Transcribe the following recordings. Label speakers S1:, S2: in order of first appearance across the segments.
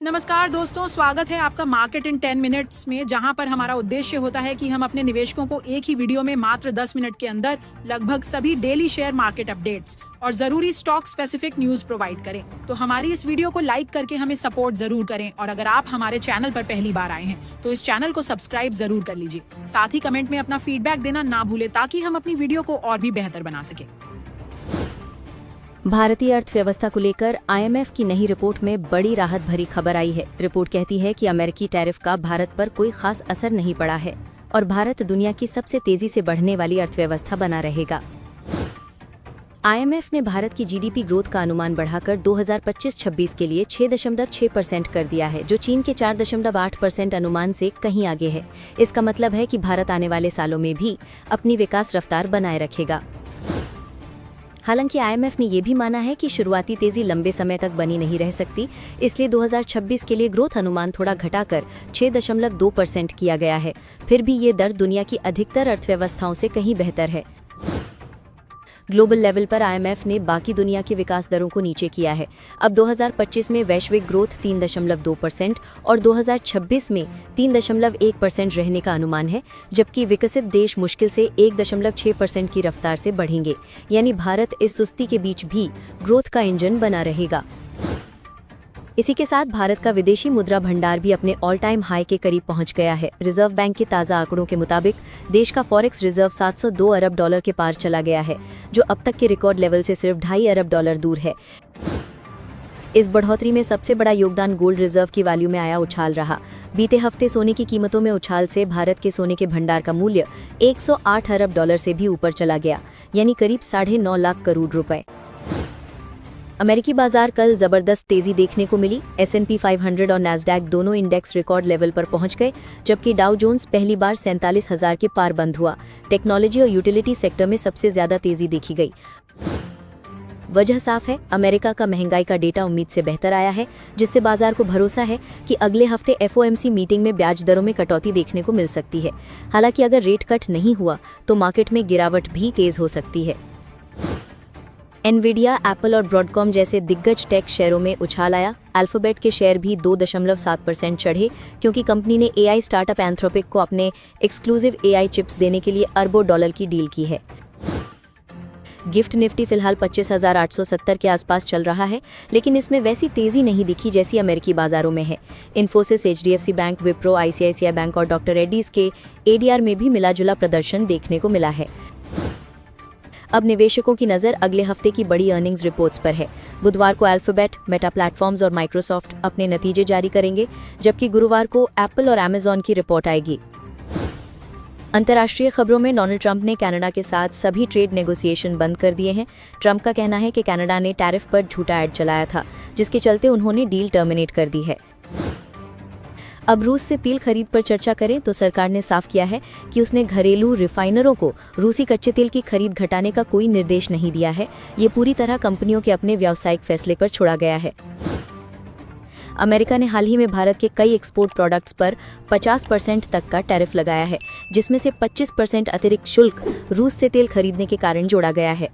S1: नमस्कार दोस्तों, स्वागत है आपका मार्केट इन 10 मिनट्स में, जहां पर हमारा उद्देश्य होता है कि हम अपने निवेशकों को एक ही वीडियो में मात्र 10 मिनट के अंदर लगभग सभी डेली शेयर मार्केट अपडेट्स और जरूरी स्टॉक स्पेसिफिक न्यूज प्रोवाइड करें। तो हमारी इस वीडियो को लाइक करके हमें सपोर्ट जरूर करें और अगर आप हमारे चैनल पर पहली बार आए हैं तो इस चैनल को सब्सक्राइब जरूर कर लीजिए। साथ ही कमेंट में अपना फीडबैक देना ना भूले ताकि हम अपनी वीडियो को और भी बेहतर बना सके।
S2: भारतीय अर्थव्यवस्था को लेकर आईएमएफ की नई रिपोर्ट में बड़ी राहत भरी खबर आई है। रिपोर्ट कहती है कि अमेरिकी टैरिफ का भारत पर कोई खास असर नहीं पड़ा है और भारत दुनिया की सबसे तेजी से बढ़ने वाली अर्थव्यवस्था बना रहेगा। आईएमएफ ने भारत की जीडीपी ग्रोथ का अनुमान बढ़ाकर 2025-26 के लिए 6.6% कर दिया है, जो चीन के 4.8% अनुमान से कहीं आगे है। इसका मतलब है कि भारत आने वाले सालों में भी अपनी विकास रफ्तार बनाए रखेगा। हालांकि आईएमएफ ने यह भी माना है कि शुरुआती तेजी लंबे समय तक बनी नहीं रह सकती, इसलिए 2026 के लिए ग्रोथ अनुमान थोड़ा घटाकर 6.2% किया गया है। फिर भी ये दर दुनिया की अधिकतर अर्थव्यवस्थाओं से कहीं बेहतर है। ग्लोबल लेवल पर आईएमएफ ने बाकी दुनिया की विकास दरों को नीचे किया है। अब 2025 में वैश्विक ग्रोथ 3.2% और 2026 में 3.1% रहने का अनुमान है, जबकि विकसित देश मुश्किल से 1.6% की रफ्तार से बढ़ेंगे। यानी भारत इस सुस्ती के बीच भी ग्रोथ का इंजन बना रहेगा। इसी के साथ भारत का विदेशी मुद्रा भंडार भी अपने ऑल टाइम हाई के करीब पहुंच गया है। रिजर्व बैंक के ताज़ा आंकड़ों के मुताबिक देश का फॉरेक्स रिजर्व 702 अरब डॉलर के पार चला गया है, जो अब तक के रिकॉर्ड लेवल से सिर्फ 2.5 अरब डॉलर दूर है। इस बढ़ोतरी में सबसे बड़ा योगदान गोल्ड रिजर्व की वैल्यू में आया उछाल रहा। बीते हफ्ते सोने की कीमतों में उछाल से भारत के सोने के भंडार का मूल्य 108 अरब डॉलर से भी ऊपर चला गया, यानी करीब 9.5 लाख करोड़ रुपए। अमेरिकी बाजार कल जबरदस्त तेजी देखने को मिली। S&P 500 और नैस्डैक दोनों इंडेक्स रिकॉर्ड लेवल पर पहुंच गए, जबकि डाउ जोन्स पहली बार 47,000 के पार बंद हुआ। टेक्नोलॉजी और यूटिलिटी सेक्टर में सबसे ज्यादा तेजी देखी गई। वजह साफ है, अमेरिका का महंगाई का डेटा उम्मीद से बेहतर आया है, जिससे बाजार को भरोसा है कि अगले हफ्ते FOMC मीटिंग में ब्याज दरों में कटौती देखने को मिल सकती है। हालांकि अगर रेट कट नहीं हुआ तो मार्केट में गिरावट भी तेज हो सकती है। एनवीडिया, एप्पल और ब्रॉडकॉम जैसे दिग्गज टेक शेयरों में उछाल आया। अल्फाबेट के शेयर भी 2.7% चढ़े, क्योंकि कंपनी ने AI स्टार्टअप एंथ्रोपिक को अपने एक्सक्लूसिव AI चिप्स देने के लिए अरबों डॉलर की डील की है। गिफ्ट निफ्टी फिलहाल 25,870 के आसपास चल रहा है, लेकिन इसमें वैसी तेजी नहीं दिखी जैसी अमेरिकी बाजारों में है। Infosys, HDFC bank, Wipro, ICICI bank और डॉक्टर रेड्डीज के ADR में भी मिलाजुला प्रदर्शन देखने को मिला है। अब निवेशकों की नज़र अगले हफ्ते की बड़ी अर्निंग्स रिपोर्ट्स पर है। बुधवार को अल्फाबेट, मेटा प्लेटफॉर्म्स और माइक्रोसॉफ्ट अपने नतीजे जारी करेंगे, जबकि गुरुवार को एप्पल और अमेजॉन की रिपोर्ट आएगी। अंतर्राष्ट्रीय खबरों में डोनाल्ड ट्रंप ने कनाडा के साथ सभी ट्रेड नेगोशिएशन बंद कर दिए हैं। ट्रंप का कहना है कि कनाडा ने टैरिफ पर झूठा ऐड चलाया था, जिसके चलते उन्होंने डील टर्मिनेट कर दी है। अब रूस से तेल खरीद पर चर्चा करें तो सरकार ने साफ किया है कि उसने घरेलू रिफाइनरों को रूसी कच्चे तेल की खरीद घटाने का कोई निर्देश नहीं दिया है। ये पूरी तरह कंपनियों के अपने व्यावसायिक फैसले पर छोड़ा गया है। अमेरिका ने हाल ही में भारत के कई एक्सपोर्ट प्रोडक्ट्स पर 50% तक का टैरिफ लगाया है, जिसमें से 25% अतिरिक्त शुल्क रूस से तेल खरीदने के कारण जोड़ा गया है।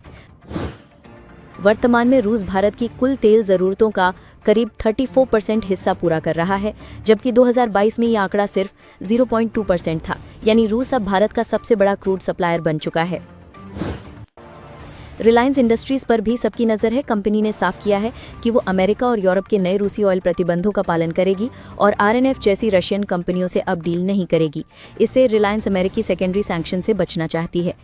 S2: वर्तमान में रूस भारत की कुल तेल ज़रूरतों का करीब 34% हिस्सा पूरा कर रहा है, जबकि 2022 में ये आंकड़ा सिर्फ 0.2% था। यानी रूस अब भारत का सबसे बड़ा क्रूड सप्लायर बन चुका है। रिलायंस इंडस्ट्रीज पर भी सबकी नज़र है। कंपनी ने साफ किया है कि वो अमेरिका और यूरोप के नए रूसी ऑयल प्रतिबंधों का पालन करेगी और RNF जैसी रशियन कंपनियों से अब डील नहीं करेगी। इससे रिलायंस अमेरिकी सेकेंडरी सैंक्शन से बचना चाहती है।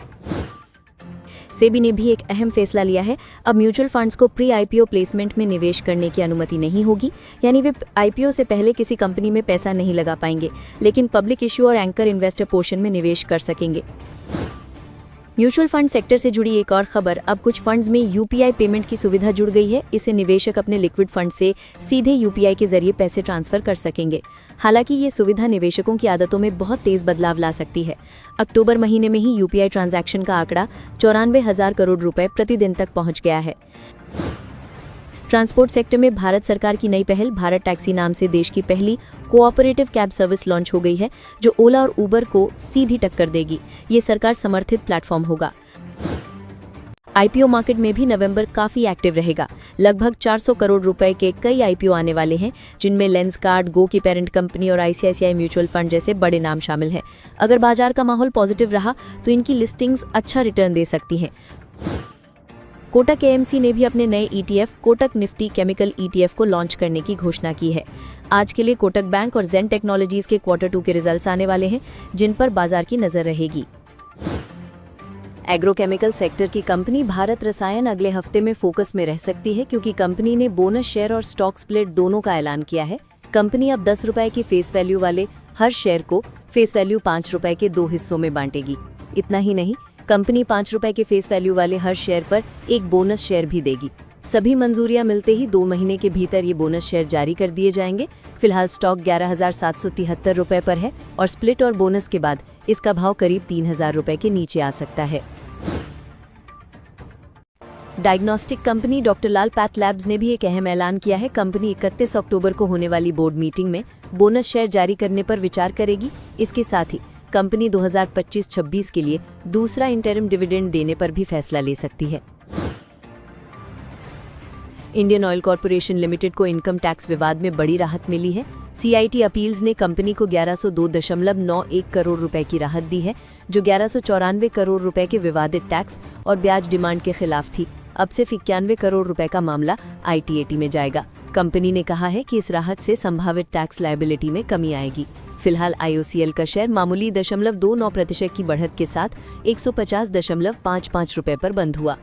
S2: सेबी ने भी एक अहम फैसला लिया है। अब म्यूचुअल फंड्स को प्री IPO प्लेसमेंट में निवेश करने की अनुमति नहीं होगी, यानी वे IPO से पहले किसी कंपनी में पैसा नहीं लगा पाएंगे, लेकिन पब्लिक इश्यू और एंकर इन्वेस्टर पोर्शन में निवेश कर सकेंगे। म्यूचुअल फंड सेक्टर से जुड़ी एक और खबर, अब कुछ फंड्स में UPI पेमेंट की सुविधा जुड़ गई है। इससे निवेशक अपने लिक्विड फंड से सीधे UPI के जरिए पैसे ट्रांसफर कर सकेंगे। हालांकि ये सुविधा निवेशकों की आदतों में बहुत तेज बदलाव ला सकती है। अक्टूबर महीने में ही UPI ट्रांजैक्शन का आंकड़ा 94,000 करोड़ रुपए प्रतिदिन तक पहुंच गया है। ट्रांसपोर्ट सेक्टर में भारत सरकार की नई पहल भारत टैक्सी नाम से देश की पहली कोऑपरेटिव कैब सर्विस लॉन्च हो गई है, जो ओला और उबर को सीधी टक्कर देगी। ये सरकार समर्थित प्लेटफॉर्म होगा। आईपीओ मार्केट में भी नवंबर काफी एक्टिव रहेगा। लगभग 400 करोड़ रुपए के कई आईपीओ आने वाले हैं, जिनमें लेंसकार्ट, गो की पेरेंट कंपनी और आईसीआईसीआई म्यूचुअल फंड जैसे बड़े नाम शामिल हैं। अगर बाजार का माहौल पॉजिटिव रहा तो इनकी लिस्टिंग्स अच्छा रिटर्न दे सकती हैं। कोटक एएमसी ने भी अपने नए ETF Kotak Nifty chemical ETF को लॉन्च करने की घोषणा की है। आज के लिए कोटक बैंक और जेन टेक्नोलॉजीज के Q2 के रिजल्ट्स आने वाले हैं, जिन पर बाजार की नजर रहेगी। एग्रोकेमिकल सेक्टर की कंपनी भारत रसायन अगले हफ्ते में फोकस में रह सकती है, क्योंकि कंपनी ने बोनस शेयर और स्टॉक स्प्लिट दोनों का ऐलान किया है। कंपनी अब 10 रुपए की फेस वैल्यू वाले हर शेयर को फेस वैल्यू 5 रुपए के 2 हिस्सों में बांटेगी। इतना ही नहीं, कंपनी 5 रुपए के फेस वैल्यू वाले हर शेयर पर एक बोनस शेयर भी देगी। सभी मंजूरियां मिलते ही 2 महीने के भीतर ये बोनस शेयर जारी कर दिए जाएंगे। फिलहाल स्टॉक 11,773 रुपए पर है और स्प्लिट और बोनस के बाद इसका भाव करीब 3,000 रुपए के नीचे आ सकता है। डायग्नोस्टिक कंपनी डॉक्टर लाल पैथ लैब्स ने भी एक अहम ऐलान किया है। कंपनी 31 अक्टूबर को होने वाली बोर्ड मीटिंग में बोनस शेयर जारी करने पर विचार करेगी। इसके साथ ही कंपनी 2025-26 के लिए दूसरा इंटरिम डिविडेंड देने पर भी फैसला ले सकती है। इंडियन ऑयल कॉर्पोरेशन लिमिटेड को इनकम टैक्स विवाद में बड़ी राहत मिली है। सीआईटी अपील्स ने कंपनी को 1102.91 करोड़ रुपए की राहत दी है, जो 1194 करोड़ रुपए के विवादित टैक्स और ब्याज डिमांड के खिलाफ थी। अब सिर्फ 91 करोड़ रुपए का मामला आईटीएटी में जाएगा। कंपनी ने कहा है कि इस राहत से संभावित टैक्स लायबिलिटी में कमी आएगी। फिलहाल आईओसीएल का शेयर मामूली 0.29% की बढ़त के साथ 150.55 रुपए पर बंद हुआ।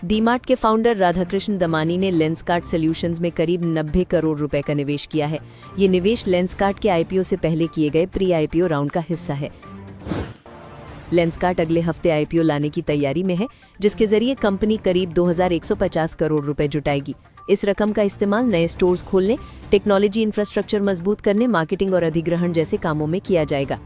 S2: डीमार्ट के फाउंडर राधाकृष्ण दमानी ने लेंसकार्ट सॉल्यूशंस में करीब 90 करोड़ रुपए का निवेश किया है। ये निवेश लेंसकार्ट के आईपीओ से पहले किए गए प्री आईपीओ राउंड का हिस्सा है। लेंसकार्ट अगले हफ्ते आईपीओ लाने की तैयारी में है, जिसके जरिए कंपनी करीब 2,150 करोड़ रुपए जुटाएगी। इस रकम का इस्तेमाल नए स्टोर्स खोलने, टेक्नोलॉजी इंफ्रास्ट्रक्चर मजबूत करने, मार्केटिंग और अधिग्रहण जैसे कामों में किया जाएगा।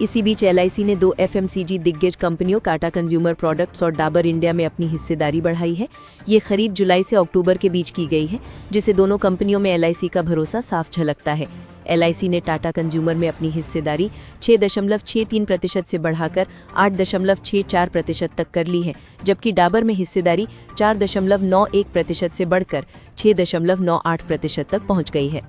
S2: इसी बीच एलआईसी ने 2 एफएमसीजी दिग्गज कंपनियों टाटा कंज्यूमर प्रोडक्ट्स और डाबर इंडिया में अपनी हिस्सेदारी बढ़ाई है। ये खरीद जुलाई से अक्टूबर के बीच की गई है, जिससे दोनों कंपनियों में एलआईसी का भरोसा साफ झलकता है। एलआईसी ने टाटा कंज्यूमर में अपनी हिस्सेदारी 6.63% से बढ़ाकर 8.64% तक कर ली है, जबकि डाबर में हिस्सेदारी 4.91% से बढ़कर 6.98% तक पहुंच गई है।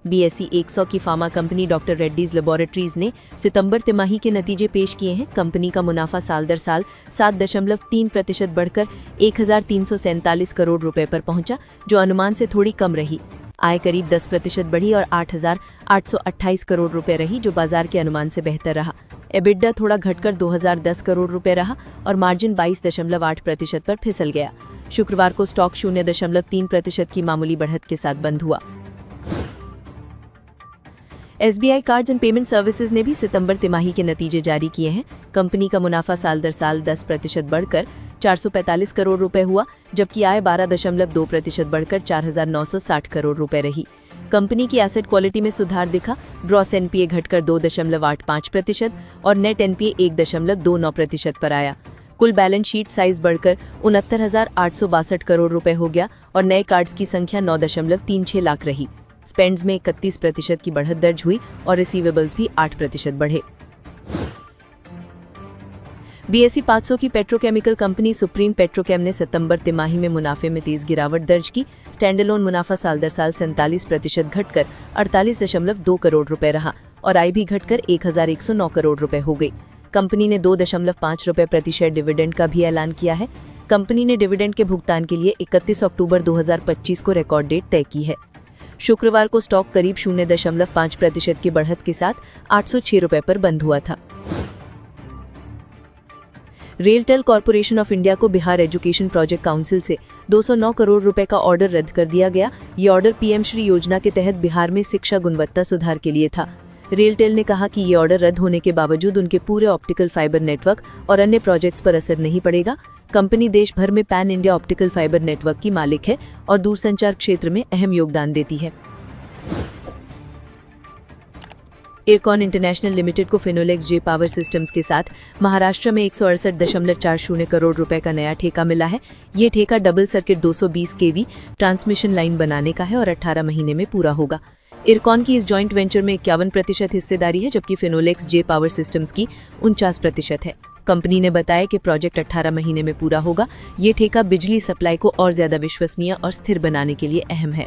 S2: BSE 100 की pharma company doctor Reddy's laboratories ने सितंबर तिमाही के नतीजे पेश किए हैं। कंपनी का मुनाफा साल दर साल 7.3% बढ़कर 1,347 करोड़ रुपए पर पहुंचा, जो अनुमान से थोड़ी कम रही। आय करीब 10% बढ़ी और 8,828 करोड़ रुपए रही, जो बाजार के अनुमान से बेहतर रहा। एबिडा थोड़ा घटकर 2,010 करोड़ रुपए रहा और मार्जिन 22.8% पर फिसल गया। शुक्रवार को स्टॉक 0.3% की मामूली बढ़त के साथ बंद हुआ। SBI cards and payment services ने भी सितंबर तिमाही के नतीजे जारी किए हैं। कंपनी का मुनाफा साल दर साल 10% बढ़कर 445 करोड़ रुपए हुआ, जबकि आय 12.2% बढ़कर 4,960 करोड़ रुपए रही। कंपनी की एसेट क्वालिटी में सुधार दिखा। ग्रॉस एनपीए घटकर 2.85% और नेट एनपीए 1.29% पर आया। कुल बैलेंस शीट साइज बढ़कर 69,862 करोड़ रुपए हो गया और नए कार्ड्स की संख्या 9.36 लाख रही। स्पेंड्स में 31% की बढ़त दर्ज हुई और रिसीवेबल्स भी 8% बढ़े। BSE 500 की पेट्रोकेमिकल कंपनी सुप्रीम पेट्रोकेम ने सितंबर तिमाही में मुनाफे में तेज गिरावट दर्ज की। स्टैंडअलोन मुनाफा साल दर साल 47% घटकर 48.2 करोड़ रुपए रहा और आय भी घटकर 1,109 करोड़ रुपए हो गई। कंपनी ने 2.5 रुपए प्रति शेयर डिविडेंड का भी ऐलान किया है। कंपनी ने डिविडेंड के भुगतान के लिए 31 अक्टूबर 2025 को रिकॉर्ड डेट तय की है। शुक्रवार को स्टॉक करीब 0.5% की बढ़त के साथ 806 रुपए पर बंद हुआ था। रेलटेल कॉर्पोरेशन ऑफ इंडिया को बिहार एजुकेशन प्रोजेक्ट काउंसिल से 209 करोड़ रुपए का ऑर्डर रद्द कर दिया गया। ये ऑर्डर पीएम श्री योजना के तहत बिहार में शिक्षा गुणवत्ता सुधार के लिए था। रेलटेल ने कहा कि ये ऑर्डर रद्द होने के बावजूद उनके पूरे ऑप्टिकल फाइबर नेटवर्क और अन्य प्रोजेक्ट्स पर असर नहीं पड़ेगा। कंपनी देश भर में pan India optical fibre network की मालिक है और दूरसंचार क्षेत्र में अहम योगदान देती है। एयरकॉन इंटरनेशनल लिमिटेड को फिनोलेक्स जे पावर सिस्टम्स के साथ महाराष्ट्र में 168.40 करोड़ रुपए का नया ठेका मिला है। ये ठेका double circuit 220 kV transmission line बनाने का है और 18 महीने में पूरा होगा। इरकॉन की इस जॉइंट वेंचर में 51% हिस्सेदारी है, जबकि फिनोलेक्स जे पावर सिस्टम्स की 49% है। कंपनी ने बताया कि प्रोजेक्ट 18 महीने में पूरा होगा। ये ठेका बिजली सप्लाई को और ज्यादा विश्वसनीय और स्थिर बनाने के लिए अहम है।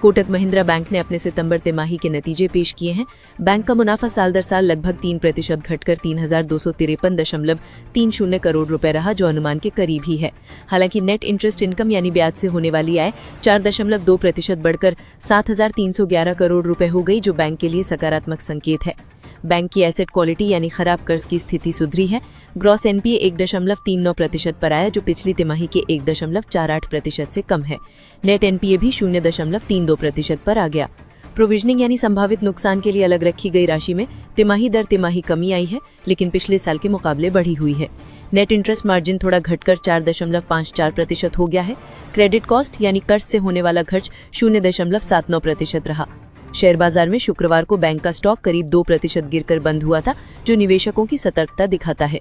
S2: कोटक महिंद्रा बैंक ने अपने सितंबर तिमाही के नतीजे पेश किए हैं। बैंक का मुनाफा साल दर साल लगभग 3% घटकर 3,253.30 करोड़ रुपए रहा, जो अनुमान के करीब ही है। हालांकि नेट इंटरेस्ट इनकम यानी ब्याज से होने वाली आय 4.2% बढ़कर 7,311 करोड़ रुपए हो गई, जो बैंक के लिए सकारात्मक संकेत है। बैंक की एसेट क्वालिटी यानी खराब कर्ज की स्थिति सुधरी है। ग्रॉस एनपीए 1.39% पर आया, जो पिछली तिमाही के 1.48% से कम है। नेट एनपीए भी 0.32% पर आ गया। प्रोविजनिंग यानी संभावित नुकसान के लिए अलग रखी गई राशि में तिमाही दर तिमाही कमी आई है, लेकिन पिछले साल के मुकाबले बढ़ी हुई है। नेट इंटरेस्ट मार्जिन थोड़ा घटकर 4.54% हो गया है। क्रेडिट कॉस्ट यानी कर्ज से होने वाला खर्च 0.79% रहा। शेयर बाजार में शुक्रवार को बैंक का स्टॉक करीब 2% गिरकर बंद हुआ था, जो निवेशकों की सतर्कता दिखाता है।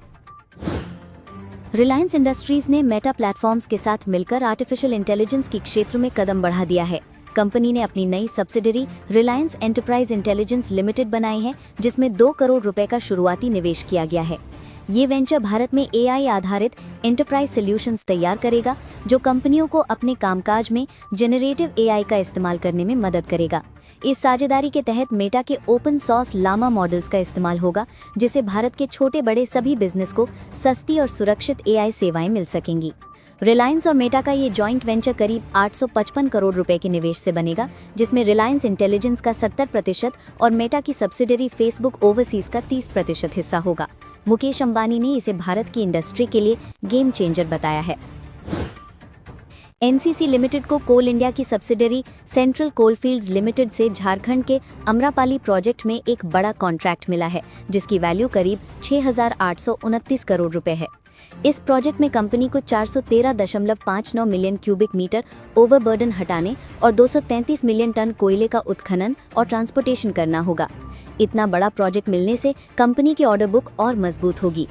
S3: रिलायंस इंडस्ट्रीज ने मेटा प्लेटफॉर्म्स के साथ मिलकर आर्टिफिशियल इंटेलिजेंस के क्षेत्र में कदम बढ़ा दिया है। कंपनी ने अपनी नई subsidiary Reliance enterprise intelligence limited बनाई है, जिसमें 2 करोड़ रुपए का शुरुआती निवेश किया गया है। ये वेंचर भारत में एआई आधारित एंटरप्राइज सॉल्यूशंस तैयार करेगा, जो कंपनियों को अपने कामकाज में जेनरेटिव एआई का इस्तेमाल करने में मदद करेगा। इस साझेदारी के तहत मेटा के ओपन सोर्स लामा मॉडल्स का इस्तेमाल होगा, जिससे भारत के छोटे बड़े सभी बिजनेस को सस्ती और सुरक्षित एआई सेवाएं मिल सकेंगी। रिलायंस और मेटा का ये जॉइंट वेंचर करीब 855 करोड़ रुपए के निवेश से बनेगा, जिसमें रिलायंस इंटेलिजेंस का 70% और मेटा की सब्सिडरी फेसबुक ओवरसीज का 30% हिस्सा होगा। मुकेश अंबानी ने इसे भारत की इंडस्ट्री के लिए गेम चेंजर बताया है। एनसीसी लिमिटेड को कोल इंडिया की सब्सिडरी सेंट्रल कोलफील्ड्स लिमिटेड से झारखंड के अमरापाली प्रोजेक्ट में एक बड़ा कॉन्ट्रैक्ट मिला है, जिसकी वैल्यू करीब 6,829 करोड़ रुपए है। इस प्रोजेक्ट में कंपनी को 413.59 मिलियन क्यूबिक मीटर ओवरबर्डन हटाने और 233 मिलियन टन कोयले का उत्खनन और ट्रांसपोर्टेशन करना होगा। इतना बड़ा प्रोजेक्ट मिलने से कंपनी की ऑर्डर बुक और मजबूत होगी।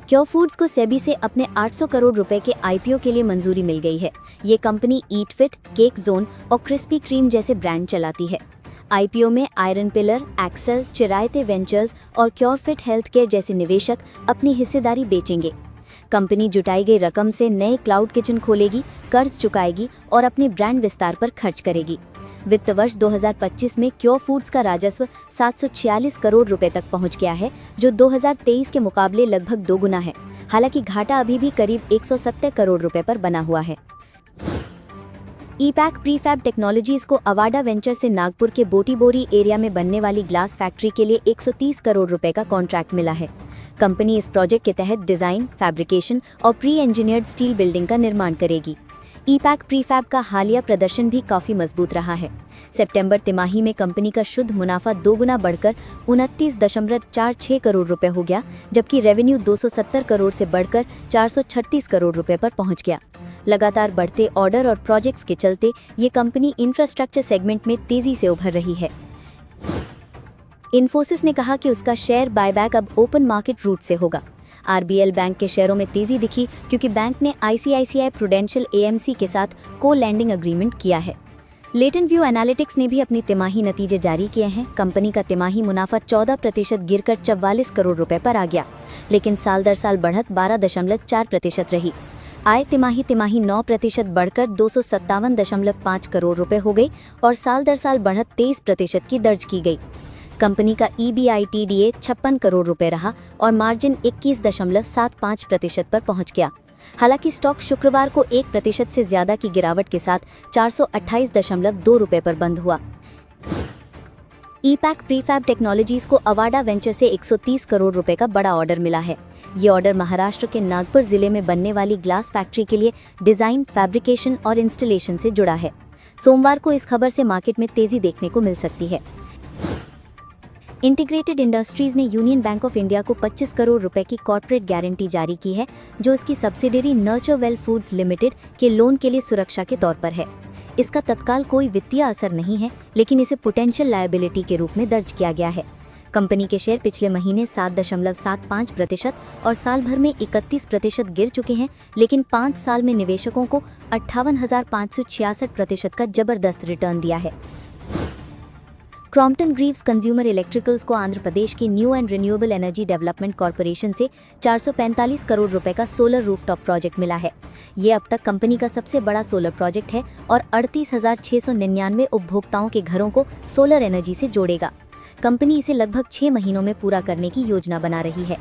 S3: क्योर फूड्स को सेबी से अपने 800 करोड़ रुपए के आईपीओ के लिए मंजूरी मिल गई है। ये कंपनी ईट फिट, केक जोन और क्रिस्पी क्रीम जैसे ब्रांड चलाती है। आईपीओ में आयरन पिलर, एक्सेल, चिरायते वेंचर्स और क्योर फिट हेल्थ केयर जैसे निवेशक अपनी हिस्सेदारी बेचेंगे। कंपनी जुटाई गई रकम से नए क्लाउड किचन खोलेगी, कर्ज चुकाएगी और अपने ब्रांड विस्तार पर खर्च करेगी। वित्त वर्ष 2025 में क्योर फूड्स का राजस्व 746 करोड़ रुपए तक पहुंच गया है, जो 2023 के मुकाबले लगभग दोगुना है। हालांकि घाटा अभी भी करीब 170 करोड़ रुपए पर बना हुआ है। ईपैक प्रीफैब टेक्नोलॉजीज को अवाडा वेंचर से नागपुर के बोटीबोरी एरिया में बनने वाली ग्लास फैक्ट्री के लिए 130 करोड़ रुपए का कॉन्ट्रैक्ट मिला है। कंपनी इस प्रोजेक्ट के तहत डिजाइन, फैब्रिकेशन और प्री इंजीनियर्ड स्टील बिल्डिंग का निर्माण करेगी। ईपैक प्रीफैब का हालिया प्रदर्शन भी काफी मजबूत रहा है। सितंबर तिमाही में कंपनी का शुद्ध मुनाफा दोगुना बढ़कर 29.46 करोड़ रुपए हो गया, जबकि रेवेन्यू 270 करोड़ से बढ़कर 436 करोड़ रुपए पर पहुंच गया। लगातार बढ़ते ऑर्डर और प्रोजेक्ट्स के चलते ये कंपनी इंफ्रास्ट्रक्चर सेगमेंट में तेजी से उभर रही है। इन्फोसिस ने कहा कि उसका शेयर बायबैक अब ओपन मार्केट रूट से होगा। आरबीएल बैंक के शेयरों में तेजी दिखी क्योंकि बैंक ने आईसीआईसीआई प्रूडेंशियल एएमसी के साथ को लैंडिंग एग्रीमेंट किया है। लेटेंट व्यू एनालिटिक्स ने भी अपनी तिमाही नतीजे जारी किए हैं। कंपनी का तिमाही मुनाफा 14% गिरकर 44 करोड़ रुपए पर आ गया, लेकिन साल दर साल बढ़त 12.4% रही। आय तिमाही 9% बढ़कर 257.5 करोड़ रुपए हो गई और साल दर साल बढ़त 23% की दर्ज की गई। कंपनी का EBITDA 56 करोड़ रुपए रहा और मार्जिन 21.75% पर पहुंच गया। हालांकि स्टॉक शुक्रवार को 1% से ज्यादा की गिरावट के साथ 428.2 रुपए पर बंद हुआ। ईपैक प्रीफैब टेक्नोलॉजीज को अवाडा वेंचर से 130 करोड़ रुपए का बड़ा ऑर्डर मिला है। ये ऑर्डर महाराष्ट्र के नागपुर जिले में बनने वाली ग्लास फैक्ट्री के लिए डिजाइन, फैब्रिकेशन और इंस्टॉलेशन से जुड़ा है। सोमवार को इस खबर से मार्केट में तेजी देखने को मिल सकती है। इंटीग्रेटेड इंडस्ट्रीज ने यूनियन बैंक ऑफ इंडिया को 25 करोड़ रुपए की कॉर्पोरेट गारंटी जारी की है, जो इसकी subsidiary nurture well foods limited के लोन के लिए सुरक्षा के तौर पर है। इसका तत्काल कोई वित्तीय असर नहीं है, लेकिन इसे पोटेंशियल लायबिलिटी के रूप में दर्ज किया गया है। कंपनी के शेयर पिछले महीने 7.75% और साल भर में 31% गिर चुके हैं, लेकिन 5 साल में निवेशकों को 58,566% का जबरदस्त रिटर्न दिया है। क्रॉम्पटन ग्रीव्स कंज्यूमर इलेक्ट्रिकल्स को आंध्र प्रदेश की new and renewable energy development corporation से 445 करोड़ रुपए का सोलर रूफटॉप प्रोजेक्ट मिला है। ये अब तक कंपनी का सबसे बड़ा सोलर प्रोजेक्ट है और 38,699 उपभोक्ताओं के घरों को सोलर एनर्जी से जोड़ेगा। कंपनी इसे लगभग 6 महीनों में पूरा करने की योजना बना रही है।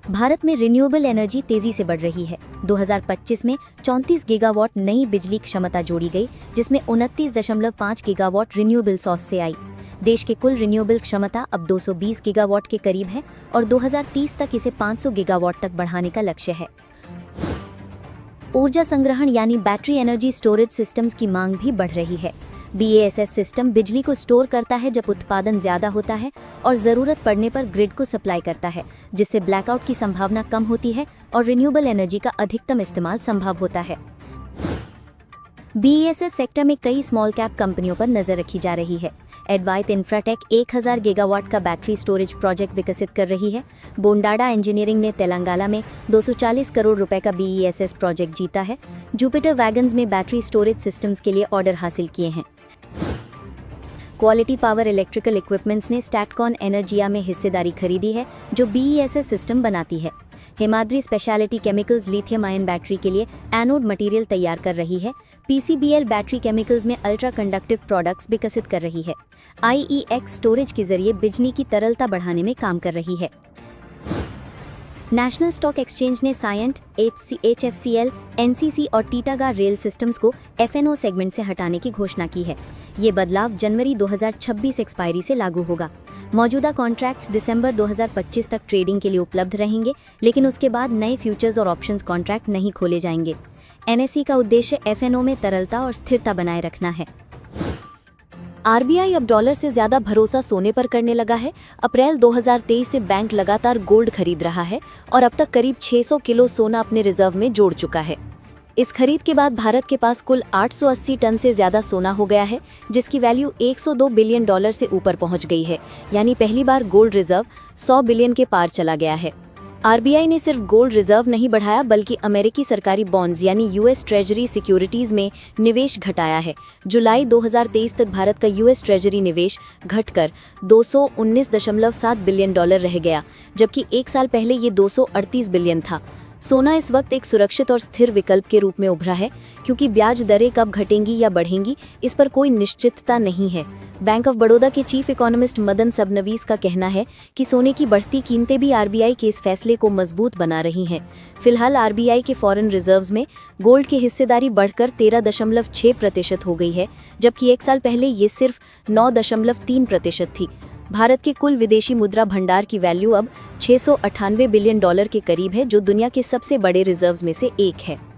S3: भारत में रिन्यूएबल एनर्जी तेजी से बढ़ रही है। 2025 में 34 गीगावाट नई बिजली क्षमता जोड़ी गई, जिसमें 29.5 गीगावाट रिन्यूएबल सोर्स से आई। देश के कुल रिन्यूएबल क्षमता अब 220 गीगावाट के करीब है और 2030 तक इसे 500 गीगावाट तक बढ़ाने का लक्ष्य है। ऊर्जा संग्रहण यानी बैटरी एनर्जी स्टोरेज सिस्टम्स की मांग भी बढ़ रही है। BESS सिस्टम बिजली को स्टोर करता है जब उत्पादन ज्यादा होता है और जरूरत पड़ने पर ग्रिड को सप्लाई करता है, जिससे ब्लैकआउट की संभावना कम होती है और रिन्यूएबल एनर्जी का अधिकतम इस्तेमाल संभव होता है। BESS सेक्टर में कई स्मॉल कैप कंपनियों पर नजर रखी जा रही है। एडवाइट इंफ्राटेक 1000 गीगावाट का बैटरी स्टोरेज प्रोजेक्ट विकसित कर रही है। बोंडाडा इंजीनियरिंग ने तेलंगाना में 240 करोड़ रुपए का BESS प्रोजेक्ट जीता है। जुपिटर वैगन्स में बैटरी स्टोरेज सिस्टम्स के लिए ऑर्डर हासिल किए हैं। क्वालिटी पावर इलेक्ट्रिकल इक्विपमेंट्स ने स्टैटकॉन एनर्जिया में हिस्सेदारी खरीदी है, जो BESS सिस्टम बनाती है। Himadri speciality chemicals lithium ion battery के लिए एनोड मटेरियल तैयार कर रही है। PCBL बैटरी केमिकल्स में अल्ट्रा कंडक्टिव प्रोडक्ट्स विकसित कर रही है। IEX स्टोरेज के जरिए बिजली की तरलता बढ़ाने में काम कर रही है। नेशनल स्टॉक एक्सचेंज ने सायंट, HFCL, NCC और टीटागार रेल सिस्टम्स को FNO सेगमेंट से हटाने की घोषणा की है। ये बदलाव जनवरी 2026 एक्सपायरी से लागू होगा। मौजूदा कॉन्ट्रैक्ट्स दिसंबर 2025 तक ट्रेडिंग के लिए उपलब्ध रहेंगे, लेकिन उसके बाद नए फ्यूचर्स और ऑप्शंस कॉन्ट्रैक्ट नहीं खोले जाएंगे। NSE का उद्देश्य FNO में तरलता और स्थिरता बनाए रखना है।
S2: RBI अब डॉलर से ज्यादा भरोसा सोने पर करने लगा है। अप्रैल 2023 से बैंक लगातार गोल्ड खरीद रहा है और अब तक करीब 600 किलो सोना अपने रिजर्व में जोड़ चुका है। इस खरीद के बाद भारत के पास कुल 880 टन से ज्यादा सोना हो गया है, जिसकी वैल्यू 102 बिलियन डॉलर से ऊपर पहुंच गई है। यानी पहली बार गोल्ड रिजर्व 100 बिलियन के पार चला गया है। RBI ने सिर्फ गोल्ड रिजर्व नहीं बढ़ाया, बल्कि अमेरिकी सरकारी बॉन्ड्स यानी US ट्रेजरी सिक्योरिटीज में निवेश घटाया है। जुलाई 2023 तक भारत का US ट्रेजरी निवेश घटकर 219.7 बिलियन डॉलर रह गया, जबकि एक साल पहले ये 238 बिलियन था। सोना इस वक्त एक सुरक्षित और स्थिर विकल्प के रूप में उभरा है, क्योंकि ब्याज दरें कब घटेंगी या बढ़ेंगी इस पर कोई निश्चितता नहीं है। बैंक ऑफ बड़ौदा के चीफ इकोनॉमिस्ट मदन सबनवीस का कहना है कि सोने की बढ़ती कीमतें भी RBI के इस फैसले को मजबूत बना रही हैं। फिलहाल RBI के फॉरेन रिजर्व्स में गोल्ड की हिस्सेदारी बढ़कर 13.6% हो गई है, जबकि एक साल पहले ये सिर्फ 9.3% थी। भारत के कुल विदेशी मुद्रा भंडार की वैल्यू अब 698 बिलियन डॉलर के करीब है, जो दुनिया के सबसे बड़े रिजर्व्स में से एक है।